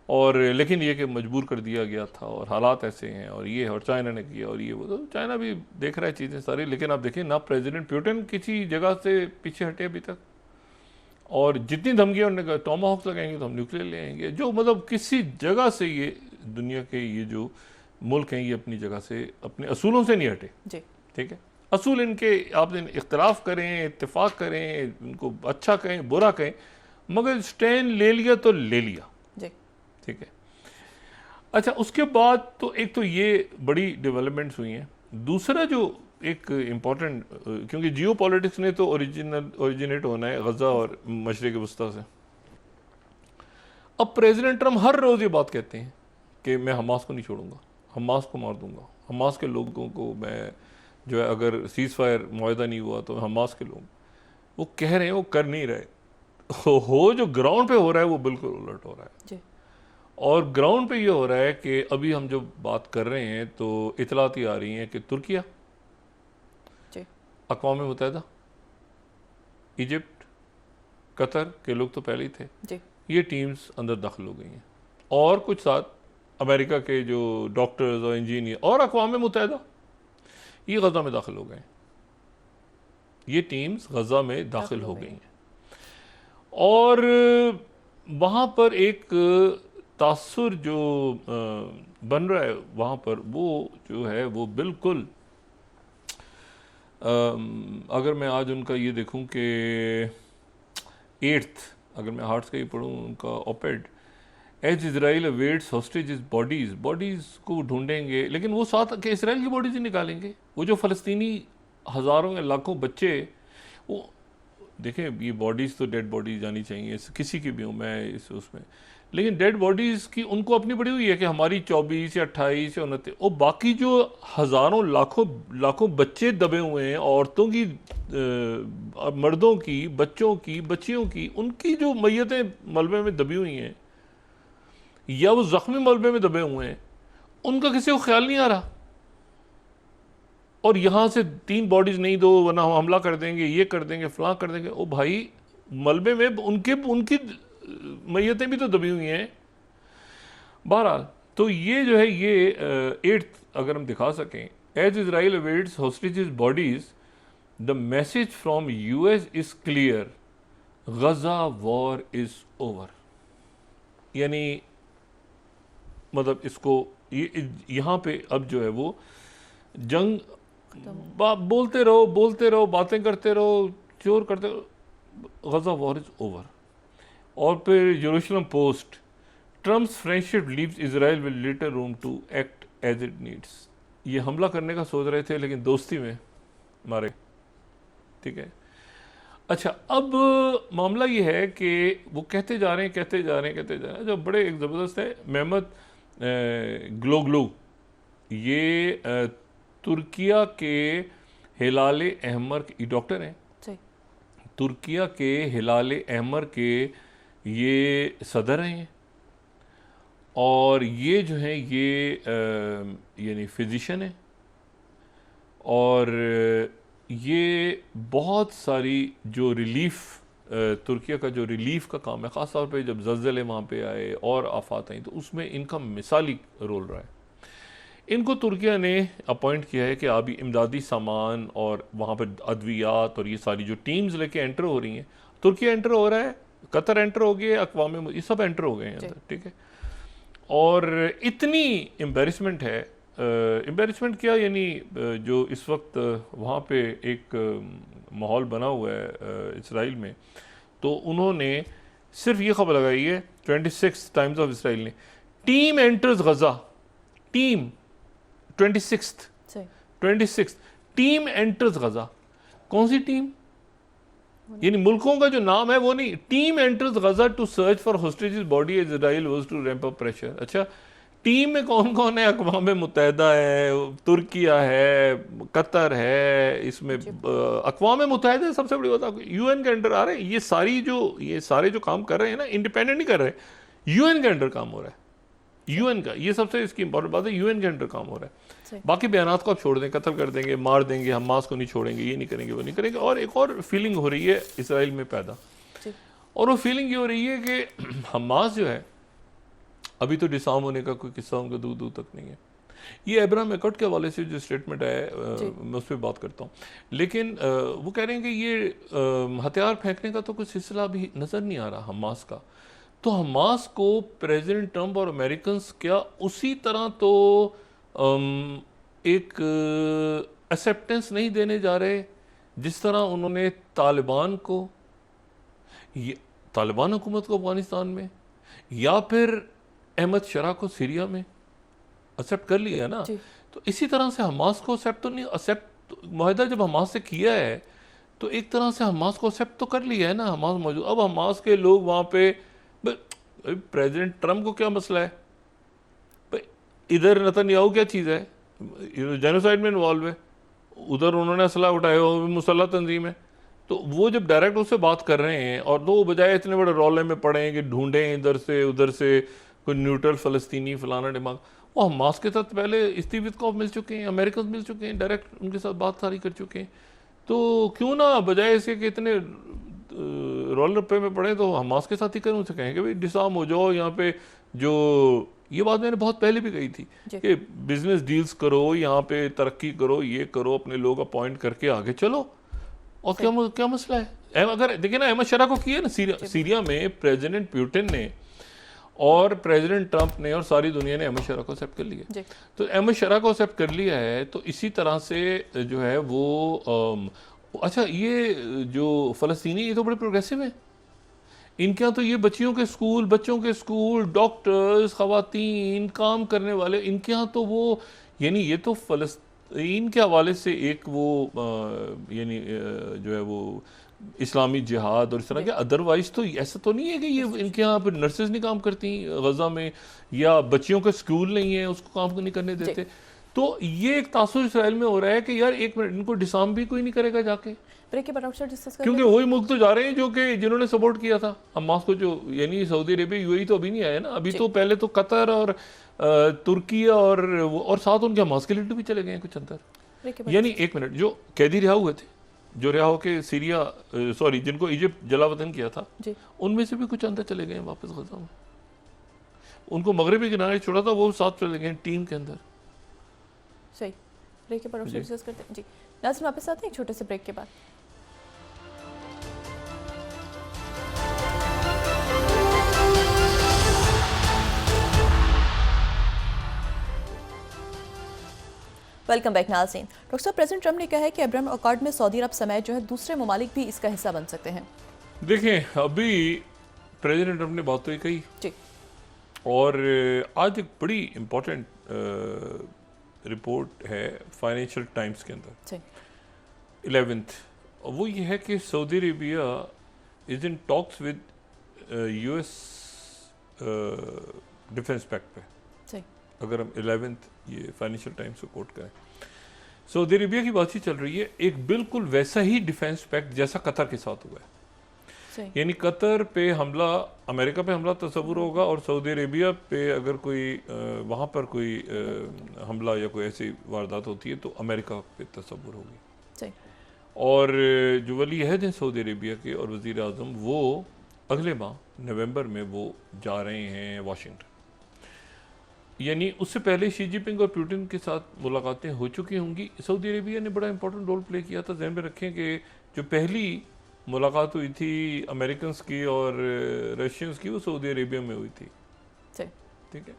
और लेकिन ये कि मजबूर कर दिया गया था और हालात ऐसे हैं और ये, और चाइना ने किया और ये वो, तो चाइना भी देख रहा है चीज़ें सारी, लेकिन आप देखिए ना प्रेसिडेंट पुतिन किसी जगह से पीछे हटे अभी तक, और जितनी धमकियाँ उन्होंने कहा टॉमाहॉक लगाएंगे तो हम न्यूक्लियर ले आएंगे, जो मतलब किसी जगह से ये दुनिया के ये जो मुल्क हैं ये अपनी जगह से, अपने असूलों से नहीं हटे, ठीक है। असूल इनके, आप इख्तलाफ करें, इत्तेफाक करें, उनको अच्छा कहें बुरा कहें, मगर स्टैंड ले लिया तो ले लिया, ठीक है। अच्छा, उसके बाद तो एक तो ये बड़ी डेवलपमेंट्स हुई हैं, दूसरा जो एक इम्पॉर्टेंट, क्योंकि जियो पॉलिटिक्स ने तो ओरिजिनेट होना है गज़ा और मशरिक़ वस्ता से। अब प्रेसिडेंट ट्रंप हर रोज़ ये बात कहते हैं कि मैं हमास को नहीं छोड़ूंगा, हमास को मार दूंगा, हमास के लोगों को मैं जो है, अगर सीज़ फायर मुआहदा नहीं हुआ तो हमास के लोग, वो कह रहे हैं, वो कर नहीं रहे, हो जो ग्राउंड पे हो रहा है वो बिल्कुल उलट हो रहा है। और ग्राउंड पे ये हो रहा है कि अभी हम जो बात कर रहे हैं तो इतलाती आ रही हैं कि तुर्किया, अक़वाम मुत्तहिदा, इजिप्ट, कतर के लोग तो पहले ही थे, ये टीम्स अंदर दाखिल हो गई हैं, और कुछ साथ अमेरिका के जो डॉक्टर्स और इंजीनियर और अक़वाम मुत्तहिदा ये गज़ा में दाखिल हो गए, ये टीम्स गज़ा में दाखिल हो गई हैं, और वहाँ पर एक तासुर जो बन रहा है वहाँ पर, वो जो है वो बिल्कुल, अगर मैं आज उनका ये देखूं कि 8th, अगर मैं हार्ट्स का ये पढ़ूँ उनका op-ed, as Israel awaits hostages bodies को ढूंढेंगे, लेकिन वो साथ के इसराइल की बॉडीज़ ही निकालेंगे, वो जो फ़लस्तीनी हज़ारों या लाखों बच्चे, वो देखें ये बॉडीज़ तो डेड बॉडीज़ जानी चाहिए, किसी की भी हूँ मैं इस उसमें, लेकिन डेड बॉडीज़ की उनको अपनी पड़ी हुई है कि हमारी 24 या 28 या 29, और बाकी जो हज़ारों लाखों बच्चे दबे हुए हैं, औरतों की, मर्दों की, बच्चों की, बच्चियों की, उनकी जो मैयतें मलबे में दबी हुई हैं या वो ज़ख्मी मलबे में दबे हुए हैं, उनका किसी को ख्याल नहीं आ रहा, और यहाँ से 3 बॉडीज़ नहीं दो वरना हम हमला कर देंगे, ये कर देंगे, फलां कर देंगे। ओ भाई, मलबे में उनकी मैयतें भी तो दबी हुई हैं। बहरहाल तो ये जो है ये 8th अगर हम दिखा सकें, as Israel awaits hostages bodies, the message from US is clear, Gaza war is over, यानी मतलब इसको यहाँ पे अब जो है वो जंग, बोलते रहो, बातें करते रहो, चोर करते रहो, गजा वॉर इज ओवर। और फिर Jerusalem Post, Trump's friendship leaves Israel will little room to act as it needs. ये हमला करने का सोच रहे थे लेकिन दोस्ती में मारे, ठीक है। अच्छा, अब मामला ये है कि वो कहते जा रहे हैं जो बड़े एक ज़बरदस्त है मेहमद ग्लोगलू, ये तुर्किया के हिलाल अहमर ये डॉक्टर हैं, तुर्किया के हिलाल अहमर के ये सदर हैं, और ये जो हैं ये यानी फिजिशियन है, और ये बहुत सारी जो रिलीफ तुर्किया का जो रिलीफ का काम है, ख़ास तौर पे जब ज़लज़ले वहाँ पे आए और आफात आई तो उसमें इनका मिसाली रोल रहा है। इनको तुर्किया ने अपॉइंट किया है कि अभी इमदादी सामान और वहाँ पर अद्वियात और ये सारी जो टीम्स लेके एंटर हो रही हैं, तुर्किया एंटर हो रहा है, कतर एंटर हो गए, अक़वाम ये सब एंटर हो गए हैं अंदर, ठीक है। और इतनी एम्बेरसमेंट है, एम्बेरसमेंट क्या यानी जो इस वक्त वहाँ पे एक माहौल बना हुआ है इसराइल में, तो उन्होंने सिर्फ ये खबर लगाई है 26 टाइम्स ऑफ इसराइल ने, टीम एंटर्स गजा, टीम 26 टीम एंटर्स गजा। कौन सी टीम? यानी मुल्कों का जो नाम है वो नहीं, team enters Gaza to search for hostages body as Israel was to ramp up pressure. अच्छा, टीम में कौन कौन है? अक़वाम मुत्तहिदा है, तुर्किया है, कतर है, इसमें अक़वाम मुत्तहिदा सबसे बड़ी बात, यूएन के अंडर आ रहे हैं। ये सारे जो काम कर रहे हैं ना, इंडिपेंडेंट नहीं कर रहे, यूएन के अंडर काम हो रहा है, यूएन का, ये सबसे इसकी इंपॉर्टेंट बात है, यूएन के अंडर काम हो रहा है। बाकी बयानात को आप छोड़ दें, कत्ल कर देंगे, मार देंगे, हमास को नहीं छोड़ेंगे, ये नहीं करेंगे, वो नहीं करेंगे। और एक और फीलिंग हो रही है इसराइल में पैदा, और वो फीलिंग ये हो रही है कि हमास जो है अभी तो डिसाम होने का कोई किस्सा उनका दूर दूर तक नहीं है। ये अब्राहम एकॉर्ड के हवाले से जो स्टेटमेंट है मैं उस पर बात करता हूँ, लेकिन वो कह रहे हैं कि ये हथियार फेंकने का तो कोई सिलसिला अभी नज़र नहीं आ रहा हमास का। तो हमास को प्रेसिडेंट ट्रंप और अमेरिकन्स क्या उसी तरह तो एक एक्सेप्टेंस नहीं देने जा रहे जिस तरह उन्होंने तालिबान को, ये तालिबान हुकूमत को अफगानिस्तान में, या फिर अहमद शरा को सीरिया में एक्सेप्ट कर लिया ना, तो इसी तरह से हमास को एक्सेप्ट तो नहीं, एक्सेप्ट मुआहदा जब हमास से किया है तो एक तरह से हमास को एक्सेप्ट तो कर लिया है ना, हमास मौजूद। अब हमास के लोग वहाँ पे, प्रेसिडेंट ट्रंप को क्या मसला है? इधर नेतन्याहू क्या चीज़ है, जेनोसाइड में इन्वॉल्व है, उधर उन्होंने असला उठाया, वो भी मुसल्लह तंजीम है। तो वो जब डायरेक्ट उससे बात कर रहे हैं, और दो बजाय इतने बड़े रौले में पड़े हैं कि ढूंढें इधर से उधर से कोई न्यूट्रल फ़लस्तीनी फलाना दिमाग, वो हमास के साथ पहले स्टीव वित्कोफ मिल चुके हैं, अमेरिकन मिल चुके हैं, डायरेक्ट उनके साथ बात सारी कर चुके हैं। तो क्यों ना बजाय इसके कि इतने रोल रप्पे में पड़े तो हमास के साथ ही करें, उनसे कहें कि भाई डिसाम हो जाओ यहाँ पे। जो ये बात मैंने बहुत पहले भी कही थी कि बिजनेस डील्स करो, यहाँ पे तरक्की करो, ये करो, अपने लोग अपॉइंट करके आगे चलो, और क्या मसला है? अगर देखिए ना, अहमद शरा को किया ना सीरिया में प्रेसिडेंट पुतिन ने और प्रेसिडेंट ट्रंप ने और सारी दुनिया ने अहमद शरा को एक्सेप्ट कर लिया। तो अहमद शरा को एक्सेप्ट कर लिया है, तो इसी तरह से जो है वो अच्छा, ये जो फ़लस्तीनी ये तो बड़े प्रोग्रेसिव हैं, इनके यहाँ तो ये बच्चों के स्कूल, डॉक्टर्स, ख़वातीन, काम करने वाले, इनके यहाँ तो वो यानी ये तो फ़लस्तीन के हवाले से एक वो यानी जो है वो इस्लामी जिहाद और इस तरह के, अदरवाइज तो ऐसा तो नहीं है कि ये इनके यहाँ पर नर्सेज नहीं काम करती गजा में, या बच्चियों के स्कूल नहीं है उसको काम नहीं करने देते। तो ये एक तासुर इसराइल में हो रहा है कि यार एक मिनट, इनको डिसाम भी कोई नहीं करेगा जाके, क्योंकि वही मुल्क तो जा रहे हैं जो कि जिन्होंने सपोर्ट किया था हमास को, जो यानी सऊदी अरेबिया, यूएई तो अभी नहीं आया ना, अभी तो पहले तो कतर और तुर्की और साथ उनके हमास के लीडर भी चले गए हैं कुछ अंदर। यानी एक मिनट, जो कैदी रिहा हुए थे, जो रिहा होके सीरिया सॉरी जिनको इजिप्ट जलावतन किया था, उनमें से भी कुछ अंदर चले गए वापस गजा में, उनको मगरबी किनारे छोड़ा था, वो साथ चले गए टीम के अंदर। सही, ब्रेक के बाद डिस्कस करते हैं जी। नाज़रीन वापस आते हैं एक छोटे से ब्रेक के बाद। वेलकम बैक नाज़रीन। डॉक्टर साहब, प्रेसिडेंट ट्रंप ने कहा है कि अब्राहम अकॉर्ड में सऊदी अरब समेत जो है दूसरे ममालिक भी इसका हिस्सा बन सकते हैं। देखें, अभी प्रेसिडेंट ट्रंप ने बात तो ही कही जी, और आज एक बड़ी इम्पोर्टेंट रिपोर्ट है फाइनेंशियल टाइम्स के अंदर 11th वो ये है कि Saudi Arabia is in talks with US defence pact पे। सही। अगर हम 11th ये फाइनेंशियल टाइम्स को कोट करें, सऊदी अरेबिया की बात ही चल रही है एक बिल्कुल वैसा ही डिफेंस पैक्ट जैसा कतर के साथ हुआ है। सही। यानी कतर पे हमला, अमेरिका पे हमला तस्वुर होगा, और सऊदी अरेबिया पे अगर कोई वहाँ पर कोई हमला या कोई ऐसी वारदात होती है तो अमेरिका पे तस्वुर होगी। सही। और जो वली अहद हैं सऊदी अरेबिया के और वज़ीर आज़म, वो अगले माह नवंबर में वो जा रहे हैं वाशिंगटन। यानी उससे पहले शी जिनपिंग और पुतिन के साथ मुलाकातें हो चुकी होंगी। सऊदी अरेबिया ने बड़ा इंपॉर्टेंट रोल प्ले किया था। ध्यान में रखें कि जो पहली मुलाकात हुई थी अमेरिकन की और रशियंस की, वो सऊदी अरेबिया में हुई थी। ठीक है।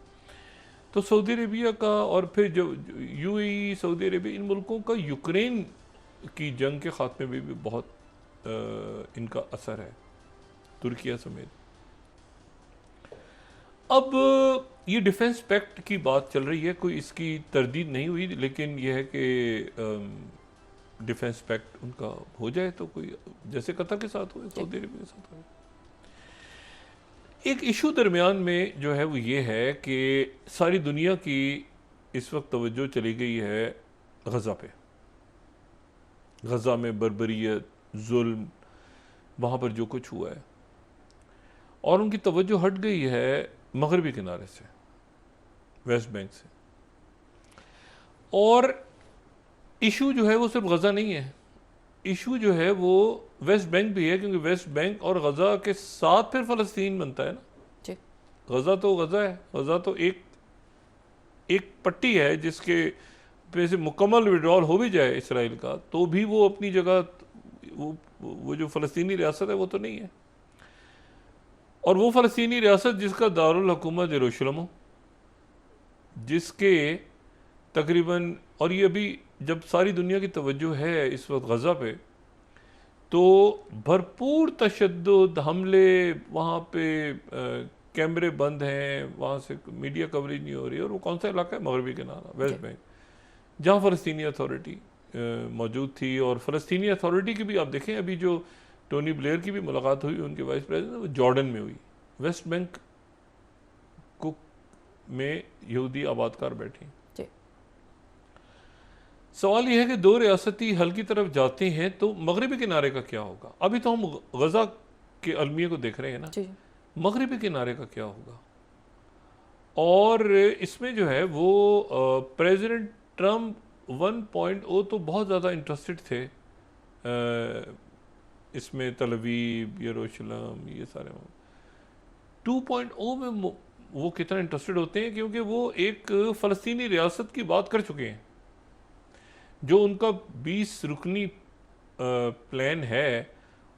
तो सऊदी अरेबिया का और फिर जो यूएई, सऊदी अरेबिया, इन मुल्कों का यूक्रेन की जंग के खात्मे में भी बहुत इनका असर है, तुर्किया समेत। अब ये डिफेंस पैक्ट की बात चल रही है, कोई इसकी तरदीद नहीं हुई, लेकिन यह है कि डिफेंस पैक्ट उनका हो जाए तो कोई जैसे कतर के साथ हुए, सऊदी अरेबिया के साथ हुए। एक इशू दरमियान में जो है वो ये है कि सारी दुनिया की इस वक्त तवज्जो चली गई है गज़ा पे। गज़ा में बर्बरियत, जुल्म, वहाँ पर जो कुछ हुआ है, और उनकी तवज्जो हट गई है मगरबी किनारे से, वेस्ट बैंक से। और इशू जो है वो सिर्फ गज़ा नहीं है, इशू जो है वो वेस्ट बैंक भी है, क्योंकि वेस्ट बैंक और गज़ा के साथ फिर फ़लस्तीन बनता है ना। गज़ा तो गज़ा है, गज़ा तो एक पट्टी है जिसके पे से मुकम्मल विड्रॉल हो भी जाए इसराइल का, तो भी वो अपनी जगह, वो जो फ़लस्तीनी रियासत है वो तो नहीं है। और वो फ़लस्तीनी रियासत जिसका दारुल हुकूमत यरूशलेम हो, जिसके तकरीबन, और ये अभी जब सारी दुनिया की तवज्जो है इस वक्त गज़ा पे, तो भरपूर तशद्दुद हमले, वहाँ पे कैमरे बंद हैं, वहाँ से मीडिया कवरेज नहीं हो रही है। और वो कौन सा इलाका है? मगरबी किनारा, वेस्ट बैंक, जहाँ फ़लस्तीनी अथॉरिटी मौजूद थी। और फ़लस्तीनी अथॉरिटी की भी आप देखें, अभी जो टोनी ब्लेयर की भी मुलाकात हुई उनके वाइस प्रेसिडेंट, वो जॉर्डन में हुई। वेस्ट बैंक को में यहूदी आबादकार बैठे। सवाल यह है कि दो रियासती हल की तरफ जाते हैं तो मगरबी किनारे का क्या होगा? अभी तो हम गज़ा के अलमिये को देख रहे हैं ना, मगरबी किनारे का क्या होगा? और इसमें जो है वो प्रेसिडेंट ट्रम्प 1.0 तो बहुत ज़्यादा इंटरेस्टेड थे इसमें, तल अवीव, यरूशलेम, ये सारे। 2.0 में वो कितना इंटरेस्टेड होते हैं, क्योंकि वो एक फ़लस्तीनी रियासत की बात कर चुके हैं। जो उनका 20 रुकनी प्लान है,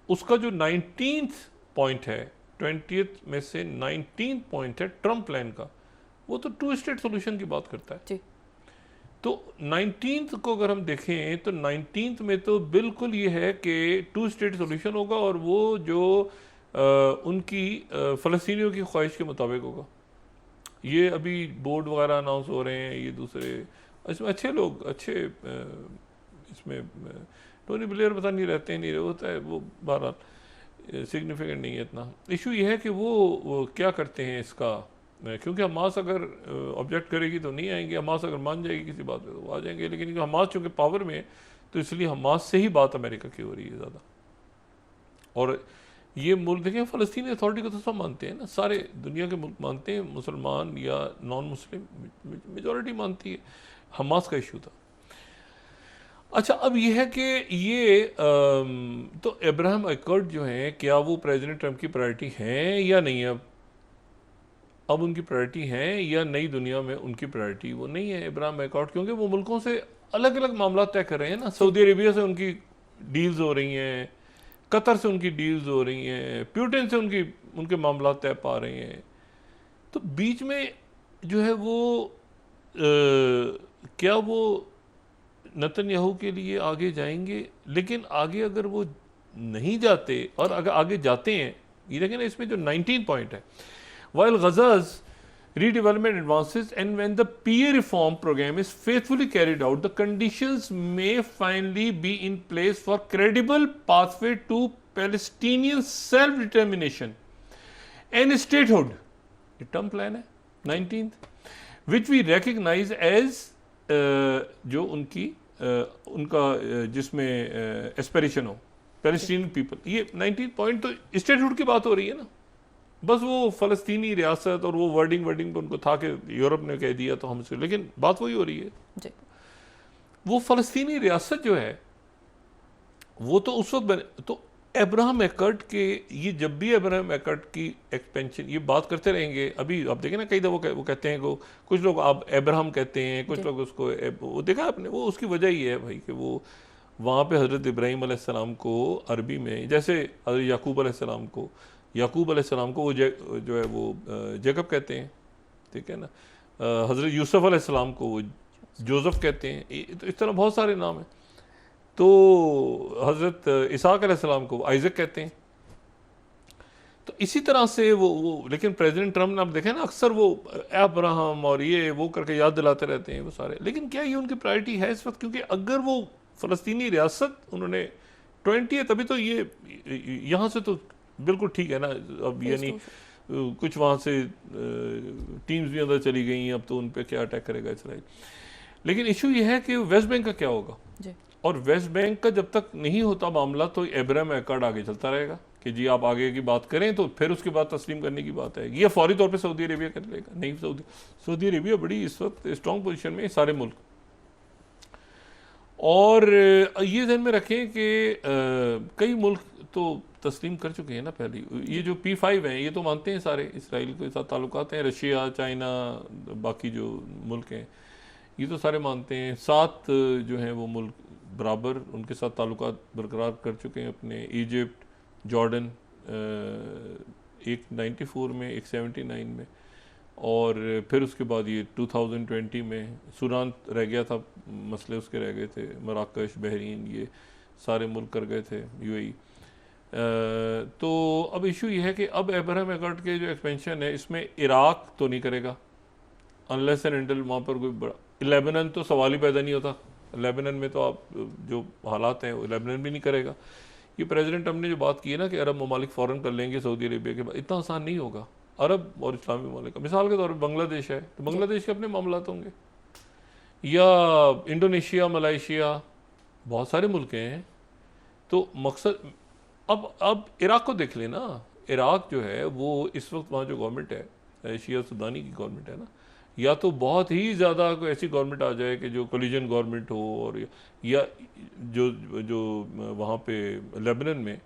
उसका जो 19th पॉइंट है, 20th में से 19th पॉइंट है ट्रम्प प्लान का, वो तो 2 स्टेट सोल्यूशन की बात करता है। तो 19th को अगर हम देखें तो 19th में तो बिल्कुल ये है कि 2 स्टेट सोल्यूशन होगा, और वो जो उनकी फ़लस्तीनियों की ख्वाहिश के मुताबिक होगा। ये अभी बोर्ड वगैरह अनाउंस हो रहे हैं, ये दूसरे, इसमें अच्छे लोग, अच्छे इसमें टोनी ब्लेयर पता नहीं रहते हैं, नहीं होता है, वो बहरहाल सिग्निफिकेंट नहीं है इतना। इशू ये है कि वो क्या करते हैं इसका, क्योंकि हमास अगर ऑब्जेक्ट करेगी तो नहीं आएंगे, हमास अगर मान जाएगी किसी बात पे तो वो आ जाएंगे। लेकिन हमास चूँकि पावर में है, तो इसलिए हमास से ही बात अमेरिका की हो रही है ज़्यादा। और ये मुल्क देखें, फ़लस्तीनी अथॉरिटी को तो सब मानते हैं ना, सारे दुनिया के मुल्क मानते हैं, मुसलमान या नॉन मुस्लिम, मेजॉरिटी मानती है। हमास का इशू था। अच्छा, अब यह है कि ये तो अब्राहम अकॉर्ड जो हैं, क्या वो प्रेसिडेंट ट्रम्प की प्रायोरिटी हैं या नहीं? अब उनकी प्रायोरिटी हैं या नई दुनिया में उनकी प्रायोरिटी वो नहीं है अब्राहम अकॉर्ड, क्योंकि वो मुल्कों से अलग अलग मामला तय कर रहे हैं ना। सऊदी अरेबिया से उनकी डील्स हो रही हैं, कतर से उनकी डील्स हो रही हैं, पुतिन से उनके मामला तय पा रहे हैं। तो बीच में जो है वो क्या वो नेतन्याहू के लिए आगे जाएंगे? लेकिन आगे अगर वो नहीं जाते, और अगर आगे जाते हैं, ये देखें ना, इसमें जो 19 पॉइंट है, while गज़ाज़ redevelopment advances, and when the peer reform program is faithfully carried out, the conditions may finally be in place for credible pathway to Palestinian self-determination and statehood. ये टर्म प्लान है 19th, which we recognize as जो उनका जिसमें एस्पिरेशन हो पैलेस्टीनियन पीपल। ये 19th पॉइंट तो स्टेटहुड की बात हो रही है ना, बस वो फ़लस्तीनी रियासत और वो वर्डिंग पे उनको था कि यूरोप ने कह दिया तो हमसे, लेकिन बात वही हो रही है जी। वो फ़लस्तीनी रियासत जो है वो तो उस वक्त बने, तो अब्राहम एकर्ड के, ये जब भी अब्राहम एकर्ड की एक्सपेंशन ये बात करते रहेंगे। अभी आप देखें ना कई दफ़ा वो कहते हैं को, कुछ लोग आप अब्राहम कहते हैं, कुछ लोग उसको वो देखा आपने, वो उसकी वजह ही है भाई कि वो वहाँ पे हज़रत इब्राहीम अलैहिस्सलाम को अरबी में, जैसे हज़रत याकूब अलैहिस्सलाम को वो जो है वो जेकब कहते हैं, ठीक है ना, हज़रत यूसुफ अलैहिस्सलाम को वो जोसेफ कहते हैं, तो इस तरह बहुत सारे नाम हैं। तो हज़रत इसाक अलैहिस्सलाम को आइज़क कहते हैं। तो इसी तरह से वो लेकिन प्रेसिडेंट ट्रम्प ने आप देखें ना अक्सर वो अब्राहम और ये वो करके याद दिलाते रहते हैं वो सारे, लेकिन क्या ये उनकी प्रायोरिटी है इस वक्त? क्योंकि अगर वो फ़लस्तीनी रियासत उन्होंने 20 अभी तो ये यहाँ से तो बिल्कुल ठीक है ना, अब यानी कुछ वहाँ से टीम्स भी अंदर चली गई, अब तो उन पर क्या अटैक करेगा इसराइल। लेकिन इशू ये है कि वेस्ट बैंक का क्या होगा जी। और वेस्ट बैंक का जब तक नहीं होता मामला तो अब्राहम एकर्ड आगे चलता रहेगा कि जी आप आगे की बात करें, तो फिर उसके बाद तस्लीम करने की बात आएगी। ये फौरी तौर पे सऊदी अरेबिया कर लेगा नहीं, सऊदी अरेबिया बड़ी इस वक्त स्ट्रॉन्ग पोजीशन में सारे मुल्क। और ये ध्यान में रखें कि कई मुल्क तो तस्लीम कर चुके हैं ना पहले, ये जो P5 हैं ये तो मानते हैं सारे इसराइल के साथ ताल्लुकात हैं, रशिया, चाइना, बाकी जो मुल्क हैं ये तो सारे मानते हैं। 7 जो हैं वो मुल्क बराबर उनके साथ ताल्लुकात बरकरार कर चुके हैं अपने, इजिप्ट, जॉर्डन, एक 94 में, एक 79 में, और फिर उसके बाद ये 2020 में सूडान रह गया था, मसले उसके रह गए थे, मराकश, बहरीन, ये सारे मुल्क कर गए थे, UAE। तो अब इशू ये है कि अब अब्राहम एकर्ड के जो एक्सपेंशन है इसमें इराक तो नहीं करेगा अनलेस एंड अनटिल वहाँ पर कोई बड़ा, लेबनान तो सवाल ही पैदा नहीं होता, लेबनान में तो आप जो हालात हैं वो लेबनान भी नहीं करेगा। ये प्रेसिडेंट ट्रम्प ने जो बात की है ना कि अरब ममालिक फ़ौरन कर लेंगे सऊदी अरेबिया के बाद, इतना आसान नहीं होगा। अरब और इस्लामी ममालिक, मिसाल के तौर पर बांग्लादेश है तो बांग्लादेश के अपने मामलात होंगे, या इंडोनेशिया, मलाइशिया, बहुत सारे मुल्क हैं। तो मकसद अब इराक को देख लेना, इराक जो है वो इस वक्त वहाँ जो गवर्नमेंट है शिया सुदानी की गवर्नमेंट है ना, या तो बहुत ही ज़्यादा कोई ऐसी गवर्नमेंट आ जाए कि जो कोलिजन गवर्नमेंट हो, और या जो वहाँ पे लेबनान में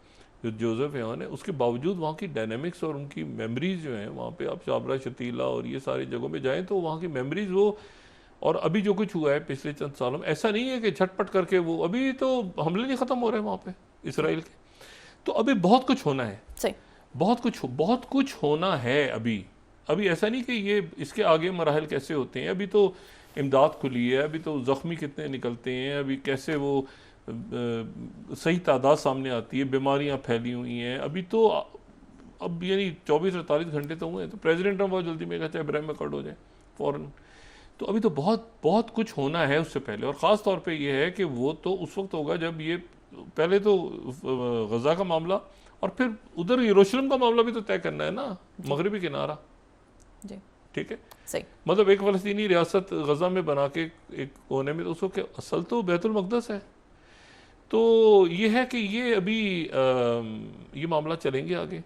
जो जोसेफ यहाँ है, उसके बावजूद वहाँ की डायनामिक्स और उनकी मेमोरीज़ जो हैं वहाँ पे, आप शाबरा, शतीला और ये सारी जगहों पे जाएं तो वहाँ की मेमोरीज़ वो, और अभी जो कुछ हुआ है पिछले चंद सालों में, ऐसा नहीं है कि झटपट करके वो, अभी तो हमले नहीं ख़त्म हो रहे हैं वहाँ पे इसराइल के, तो अभी बहुत कुछ होना है, बहुत कुछ होना है अभी ऐसा नहीं कि ये इसके आगे मराहल कैसे होते हैं। अभी तो इमदाद खुली है, अभी तो ज़ख्मी कितने निकलते हैं, अभी कैसे वो सही तादाद सामने आती है, बीमारियां फैली हुई हैं, अभी तो अब यानी 24-48 घंटे तो हुए हैं, तो प्रेसिडेंट ट्रम्प बहुत जल्दी में कहते हैं अब्राहम एकर्ड हो जाए फ़ौरन। तो अभी तो बहुत कुछ होना है उससे पहले, और ख़ास तौर पे ये है कि वो तो उस वक्त होगा जब ये पहले तो गज़ा का मामला और फिर उधर यरूशलेम का मामला भी तो तय करना है ना, मगरबी किनारा, ठीक है सही, मतलब एक फ़लस्तीनी रियासत गज़ा में बना के एक कोने में, तो उसको क्या असल तो बैतुल मक़दस है। तो ये है कि ये अभी ये मामला चलेंगे आगे,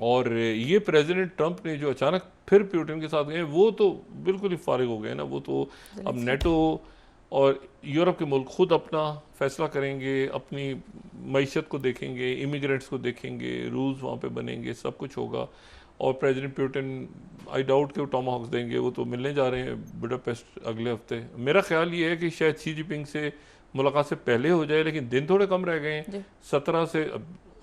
और ये प्रेसिडेंट ट्रम्प ने जो अचानक फिर पुतिन के साथ गए वो तो बिल्कुल ही फारिग हो गए ना, वो तो अब नेटो और यूरोप के मुल्क खुद अपना फैसला करेंगे, अपनी मईशत को देखेंगे, इमिग्रेंट्स को देखेंगे, रूल्स वहाँ पे बनेंगे, सब कुछ होगा। और प्रेसिडेंट पुतिन आई डाउट कि वो टॉमाहॉक्स देंगे, वो तो मिलने जा रहे हैं बुडापेस्ट अगले हफ्ते। मेरा ख्याल ये है कि शायद शी जिनपिंग से मुलाकात से पहले हो जाए, लेकिन दिन थोड़े कम रह गए हैं, 17 से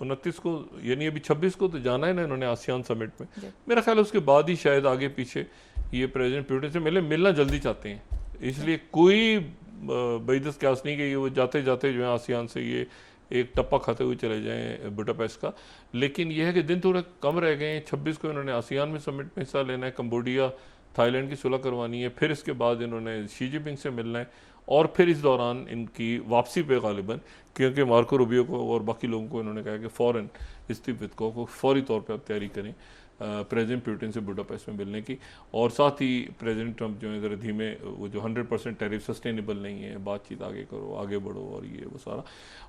29 को, यानी अभी 26 को तो जाना है ना इन्होंने आसियान समिट में। मेरा ख्याल है उसके बाद ही शायद आगे पीछे ये प्रेसिडेंट पुतिन से मिलना जल्दी चाहते हैं, इसलिए कोई बेदस क्यास नहीं कि वो जाते जाते जो है आसियान से ये एक टप्पा खाते हुए चले जाएं बुडापेस्ट का। लेकिन यह है कि दिन थोड़े कम रह गए हैं। 26 को इन्होंने आसियान में समिट में हिस्सा लेना है, कंबोडिया थाईलैंड की सुलह करवानी है, फिर इसके बाद इन्होंने शी जिनपिंग से मिलना है, और फिर इस दौरान इनकी वापसी पे गालिबन, क्योंकि मार्को रूबियो को और बाकी लोगों को इन्होंने कहा कि फ़ौरन इस्तीफा को फौरी तौर पे आप तैयारी करें प्रेसिडेंट पुतिन से बुडापेस्ट में मिलने की। और साथ ही प्रेसिडेंट ट्रंप जो है ज़रा धीमे, वो जो 100% टैरिफ सस्टेनेबल नहीं है, बातचीत आगे करो, आगे बढ़ो, और ये वो सारा।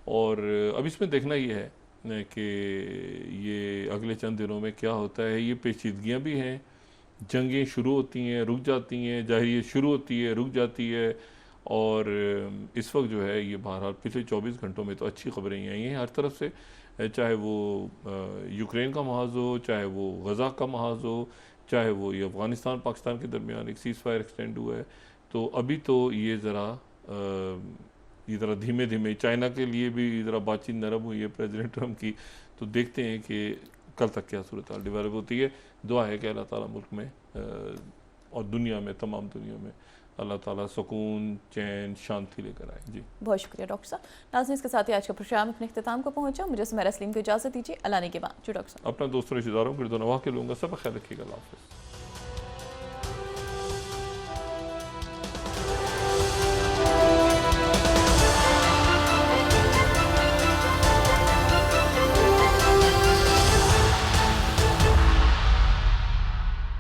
और अब इसमें देखना ये है कि ये अगले चंद दिनों में क्या होता है। ये पेचीदगियाँ भी हैं, जंगें शुरू होती हैं, रुक जाती हैं, जाहिर शुरू होती है, रुक जाती है। और इस वक्त जो है ये बहरहाल पिछले 24 घंटों में तो अच्छी खबरें आई हैं हर तरफ से, चाहे वो यूक्रेन का महाज हो, चाहे वो गज़ा का महाज हो, चाहे वो ये अफ़गानिस्तान पाकिस्तान के दरमियान एक सीज़ फायर एक्सटेंड हुआ है। तो अभी तो ये ज़रा धीमे धीमे, चाइना के लिए भी ज़रा बातचीत नरम हुई है प्रेसिडेंट ट्रंप की। तो देखते हैं कि कल तक क्या सूरत हाल डेवलप होती है। दुआ है कि अल्लाह ताला मुल्क में और दुनिया में, तमाम दुनिया में अल्लाह ताला सुकून, चैन, शांति लेकर आए। जी बहुत शुक्रिया डॉक्टर साहब। नाज़रीन, इसके साथ ही आज का प्रोग्राम अपने इख्तिताम को पहुंचा। मुझे सुमेरा सलीम को इजाज़त दीजिए। अल्लाह ने के बाद जो डॉक्टर साहब अपना दोस्तों रिश्तेदारों गिरदो नवाह के लूँगा। सब ख्याल रखिएगा। अल्लाह हाफ़िज़।